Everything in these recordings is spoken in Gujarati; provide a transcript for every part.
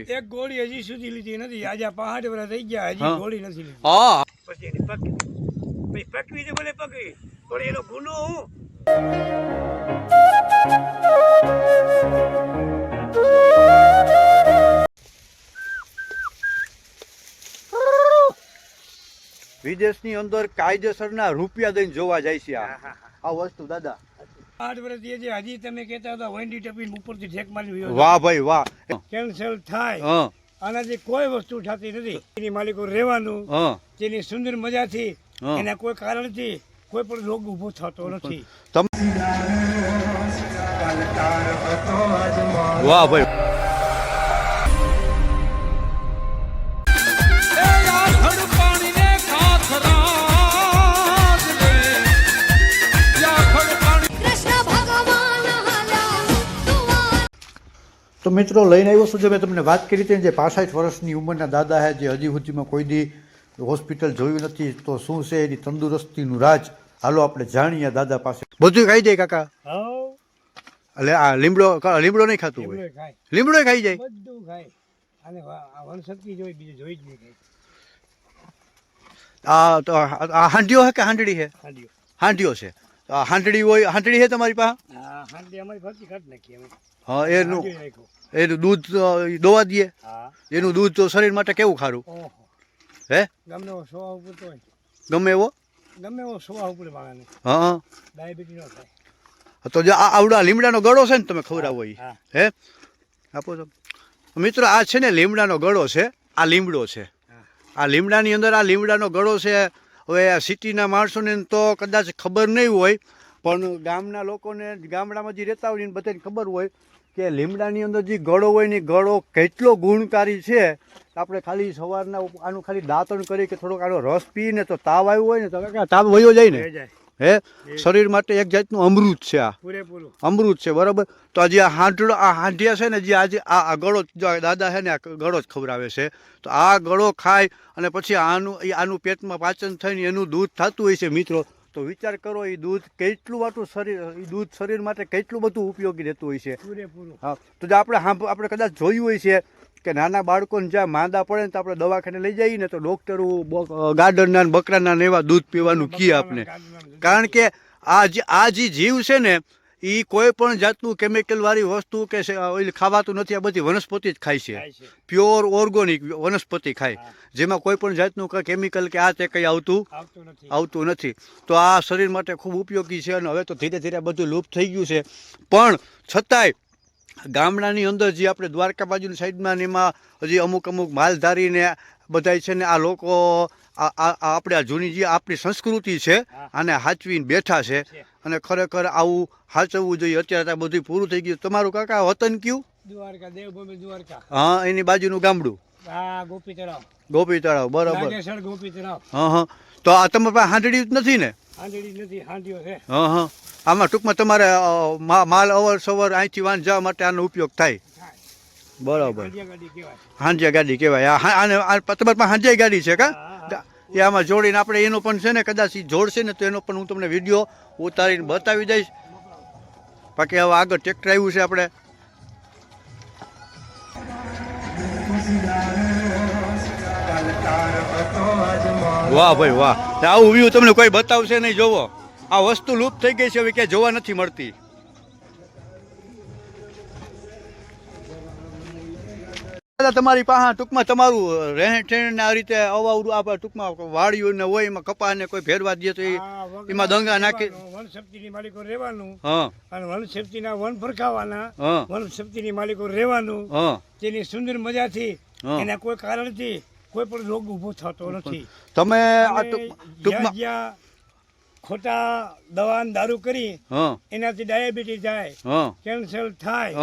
એક ગોળી હજી સુધી લીધી નથી. આજે 65 વર્ષ થઈ ગયા, હજી ગોળી નથી લીધી. હા, પછી એની પકવી, પકવી તો ભલે પકવી, પણ એનો ગુનો હું વિદેશની અંદર કાયદેસરના રૂપિયા દઈને જોવા જાય છે આ વસ્તુ. દાદા 8 વર્ષ થયા છે, હજી તમે કહેતા હતા વંડી ટપીને ઉપરથી ઠેક મારી. વાહ ભાઈ વાહ. કેન્સલ થાય આનાથી કોઈ વસ્તુ થતી નથી. એની માલિકો રહેવાનું, તેની સુંદર મજાથી, એના કોઈ કારણથી કોઈ પણ રોગ ઉભો થતો નથી. વાહ ભાઈ. તો મિત્રો લઈને આવ્યો છું, જે મેં તમને વાત કરી હતી, જે 65 વર્ષની ઉંમરના દાદા છે, જે હજી સુધીમાં કોઈ દી હોસ્પિટલ જોયું નથી. તો શું છે એની તંદુરસ્તીનું રાજ? હાલો આપણે જાણીએ દાદા પાસે. બધું ખાઈ જાય કાકા? એટલે આ લીમડો નહીં ખાતું હોય? લીમડો ખાઈ જાય, બધું ખાય. અને વનશક્તિ જોઈ, બીજું જોઈ જ નહીં ખાય. આ હાંડિયો છે કે હાંડડી છે? હાંડિયો છે. હાંડડી હોય, હાંડડી છે તમારી પાસે? હાંડી અમારી ફરતી કાઢ નાખી અમે. હા, એનું દૂધ દોવા દઈએ. એનું દૂધ તો શરીર માટે કેવું ખારું હે? ગમે એવો સ્વભાવ ઉપર તો ગમે એવો સ્વભાવ ઉપર માણસને ડાયાબિટીસ ન થાય. તો જે આવડા લીમડાનો ગળો છે ને, તમે ખવડાવો હે આપો છો મિત્રો. આ છે ને લીમડાનો ગળો છે, આ લીમડો છે. આ લીમડાની અંદર આ લીમડાનો ગળો છે. હવે આ સિટીના માણસોને તો કદાચ ખબર નહીં હોય, પણ ગામના લોકોને, ગામડામાં જે રહેતા હોય ને બધાને ખબર હોય કે લીમડાની અંદર જે ગળો હોય ને, ગળો કેટલો ગુણકારી છે. આપણે ખાલી સવારના આનું ખાલી દાંતણ કરી કે થોડોક આનો રસ પીને તો તાવ આવ્યો હોય ને તો તાવ વયો જાય ને, હે શરીર માટે એક જાતનું અમૃત છે. આ પૂરેપૂરું અમૃત છે, બરાબર. તો આજે આ હાંડિયા છે ને, જે આજે આ ગળો દાદા છે ને, આ ગળો જ ખવડાવે છે. તો આ ગળો ખાય અને પછી આનું પેટમાં પાચન થઈને એનું દૂધ થતું હોય છે મિત્રો. તો વિચાર કરો, એ દૂધ કેટલું વાટું દૂધ શરીર માટે કેટલું બધું ઉપયોગી રહેતું હોય છે. હા, તો જે આપણે કદાચ જોયું હોય છે કે નાના બાળકોને જ્યાં માંદા પડે ને, તો આપણે દવાખાને લઈ જઈએ ને, તો ડૉક્ટરો ગાડરના બકરાના એવા દૂધ પીવાનું કહે આપણે. કારણ કે આ જે જીવ છે ને, એ કોઈ પણ જાતનું કેમિકલ વાળી વસ્તુ કે ખાવાતું નથી. આ બધી વનસ્પતિ જ ખાય છે, પ્યોર ઓર્ગોનિક વનસ્પતિ ખાય, જેમાં કોઈ પણ જાતનું કેમિકલ કે આ તે કંઈ આવતું નથી. તો આ શરીર માટે ખૂબ ઉપયોગી છે. અને હવે તો ધીરે ધીરે બધું લુપ્ત થઈ ગયું છે, પણ છતાંય ગામડાની અંદર જે આપણે દ્વારકા બાજુની સાઈડમાં ને એમાં હજી અમુક માલધારીને બધાય છે ને, આ લોકો આપણે આ જૂની જે આપણી સંસ્કૃતિ છે આને હાચવીને બેઠા છે. અને ખરેખર આવું હાચવવું જોઈએ. અત્યારે આ બધું પૂરું થઈ ગયું. તમારું કાકા વતન કયું? દ્વારકા, દેવભૂમિ દ્વારકા. હા, એની બાજુનું ગામડું ગોપી તળાવ, બરાબર. ગોપી તળાવ. હા. તો આ તમારી પાસે હાંડડી જ નથી ને? હાંડડી નથી, હાંડિયો છે. હા. આમાં ટૂંકમાં તમારે માલ અવર સવર અહીંથી વાન જવા માટે આનો ઉપયોગ થાય, બરાબર. હાંડિયા ગાડી કહેવાય. તમારી પાસે હાંડિયા ગાડી છે કા? એ આમાં જોડીને આપણે એનો પણ છે ને, કદાચ જોડશે ને તો એનો પણ હું તમને વિડીયો ઉતારીને બતાવી દઈશ. બાકી હવે આગળ ટ્રેક્ટર આવ્યું છે આપણે. વાહ ભાઈ વાહ. આવું વ્યૂ તમને કોઈ બતાવશે નહીં. જોવો, આ વસ્તુ લુપ્ત થઈ ગઈ છે, હવે ક્યાંય જોવા નથી મળતી. તમારી પાસે ટૂંકમાં તમારું રહેણ ઠેણ આ રીતે અવાવરું આપણે ટૂંકમાં વાડીઓ ને હોય, એમાં કપાસ ને કોઈ ફેરવા દે તો એમાં દંગા નાખી વનશક્તિની માલિકો રહેવાનું, અને વનશક્તિના વન ફરકાવાના, વનશક્તિની માલિકો રહેવાનું, તેની સુંદર મજાથી, એના કોઈ કારણથી કોઈ પણ રોગ ઉભો થતો નથી. તમે જ્યાં ખોટા દવા દારૂ કરી એનાથી ડાયાબિટીસ થાય, કેન્સર થાય,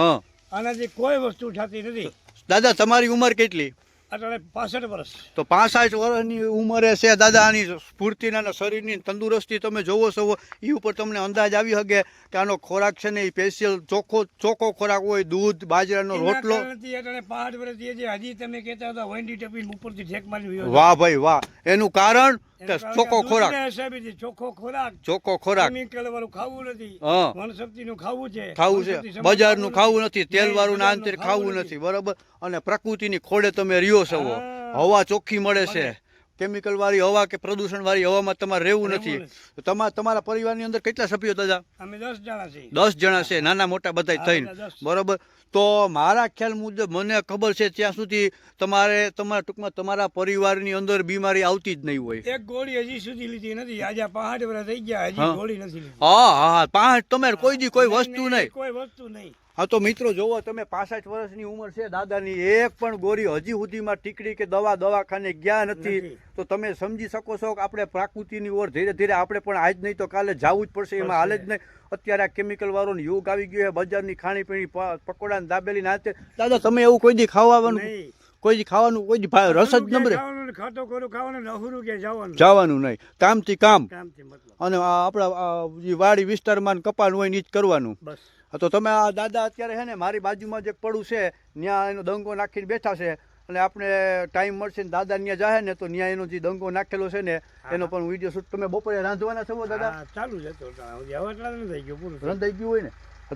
આનાથી કોઈ વસ્તુ થતી નથી. દાદા તમારી ઉંમર કેટલી? અત્યારે 65 વર્ષ. તો 65 વર્ષની ઉંમરે છે દાદા. આની સ્ફૂર્તિના શરીરની તંદુરસ્તી તમે જોવો છો, એ ઉપર તમને અંદાજ આવી શકે કે આનો ખોરાક છે ને, એ સ્પેશિયલ ચોખ્ખો ખોરાક હોય. દૂધ, બાજરાનો રોટલો. 65 વર્ષ હજી તમે કહેતા હતા વંડી ટપીને ઉપરથી ઠેક મારી. વાહ ભાઈ વાહ. એનું કારણ કે ચોખ્ખો ખોરાક, હિસાબેથી ચોખ્ખો ખોરાક, ચોખ્ખો ખોરાક, કેમિકલ વાળું ખાવું નથી, હા વનસ્પતિનું ખાવું છે, ખાવું છે, વનસ્પતિ સમાન બજારનું ખાવું નથી, તેલ નહીં, વાળું ના બજારનું અંતર ખાવું ખાવું નથી, બરોબર. અને પ્રકૃતિની ખોડે તમે રહ્યો છો, હા. હવા ચોખ્ખી મળે છે, મળે. કેમિકલ વાળી હવા કે પ્રદૂષણ વાળી હવામાં તમારે રહેવું રહેવું નથી. નથી. તમારા પરિવારની અંદર કેટલા સભ્યો દાદા? અમે 10 જણા છીએ. 10 જણા છે, નાના મોટા બધા હા, થઈને, બધા 10. બરોબર. તો મારા ખ્યાલ મુજબ મને ખબર છે ત્યાં સુધી તમારા ટૂંકમાં તમારા પરિવારની અંદર બીમારી આવતી જ નહીં હોય. એક ગોળી હજી સુધી લીધી નથી. આજે 65 વર્ષ થઈ ગયા, હજી હા. ગોળી નથી લીધી. હા હા, પાંચ તમે કોઈ દી કોઈ નહીં, વસ્તુ નહીં, નહીં. કોઈ વસ્તુ નહીં. હા તો મિત્રો જોવો તમે, 65 વર્ષની ઉંમર છે દાદાની, એક પણ ગોળી હજી સુધીમાં ટીકડી કે દવાખાને ગયા નથી. નથી. તો તમે સમજી શકો છો કે આપણે પ્રકૃતિની ઓર ધીરે ધીરે આપણે પણ આજ નહીં તો કાલે જવું જ પડશે, એમાં હાલે જ નહીં. અત્યારે આ કેમિકલ વાળો યુગ આવી ગયો છે, બજારની ખાણીપીણી પકોડા ને દાબેલી નાચે. દાદા તમે એવું કોઈ દી ખાવાનું, નહીં. કોઈ દી ખાવાનું, કોઈ દી રસ જ નંબરે ખાવાનું ને ખાટો ખોરું ખાવાનું ને અહુરું કે જવાનું નહીં, કામથી કામ. કામથી મતલબ. અને આપણા જે વાડી વિસ્તારમાં ને કપાન હોય ને ઈ જ કરવાનું. બસ. તો તમે આ દાદા અત્યારે છે ને મારી બાજુમાં જે પડું છે ત્યાં એનો દંગો નાખીને બેઠા છે, અને આપણે ટાઈમ મળશે ને દાદા ત્યાં જાય ને તો ત્યાં એનો જે દંગો નાખેલો છે ને એનો પણ વિડીયો શૂટ. તમે બપોરે રાંધવાના છો દાદા? હા, ચાલુ છે તો હવે એટલા નથી થઈ ગયું, પૂરું રંધાઈ ગયું હોય ને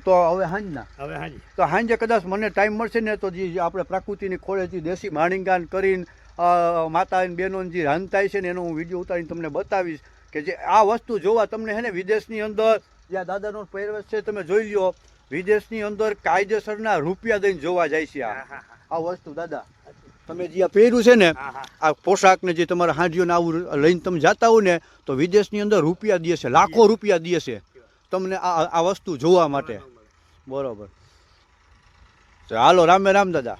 તો હવે સાંજના, હવે હાજી. તો સાંજે કદાચ મને ટાઈમ મળશે ને તો જે આપણે પ્રકૃતિની ખોળેથી દેશી માણીગાન કરીને માતા અને બહેનો જે રાંધતા છે ને એનો હું વિડીયો ઉતારીને તમને બતાવીશ કે જે આ વસ્તુ જોવા તમને છે ને વિદેશની અંદર જ્યાં દાદાનો પહેરવેશ છે તમે જોઈ લ્યો, વિદેશની અંદર કાયદેસરના રૂપિયા દઈને જોવા જાય છે આ વસ્તુ. દાદા તમે જે આ પહેર્યું છે ને આ પોશાક ને જે તમારા હાંડીઓને આવું લઈને તમે જતા હો ને તો વિદેશની અંદર રૂપિયા દે છે, લાખો રૂપિયા દે છે તમને આ વસ્તુ જોવા માટે, બરોબર. હાલો રામે રામ દાદા.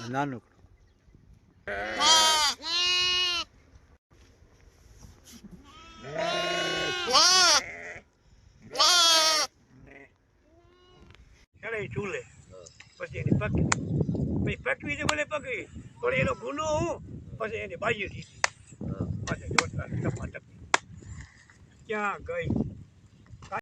નાનું ચૂલે પછી એની પકવી છે, ભલે પકવી પણ એનો ગુનો હું પછી એની બાજુ દીધી પાછા જોતા ટપાટપ ક્યાં ગઈ.